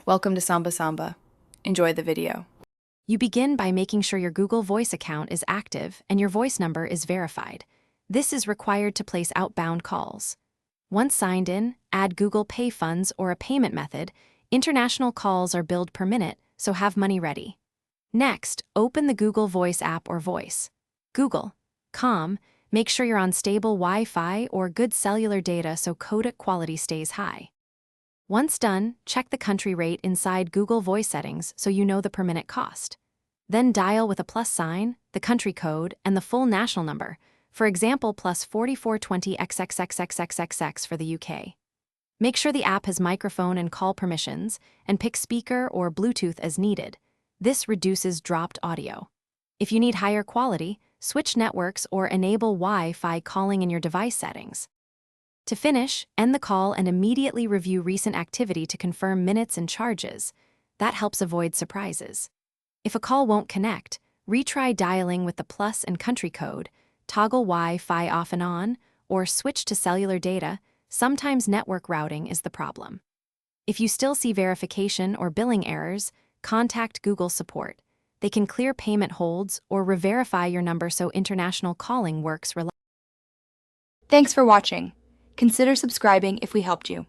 Welcome to Samba Samba. Enjoy the video. You begin by making sure your Google Voice account is active and your voice number is verified. This is required to place outbound calls. Once signed in, add Google Pay funds or a payment method. International calls are billed per minute, so have money ready. Next, open the Google Voice app or voice. Google.com. Make sure you're on stable Wi-Fi or good cellular data so codec quality stays high. Once done, check the country rate inside Google Voice settings so you know the per minute cost. Then dial with a plus sign, the country code, and the full national number, for example plus 4420 XXXXXXX for the UK. Make sure the app has microphone and call permissions, and pick speaker or Bluetooth as needed. This reduces dropped audio. If you need higher quality, switch networks or enable Wi-Fi calling in your device settings. To finish, end the call and immediately review recent activity to confirm minutes and charges. That helps avoid surprises. If a call won't connect, retry dialing with the plus and country code, toggle Wi-Fi off and on, or switch to cellular data. Sometimes network routing is the problem. If you still see verification or billing errors, contact Google support. They can clear payment holds or re-verify your number so international calling works reliably. Thanks for watching. Consider subscribing if we helped you.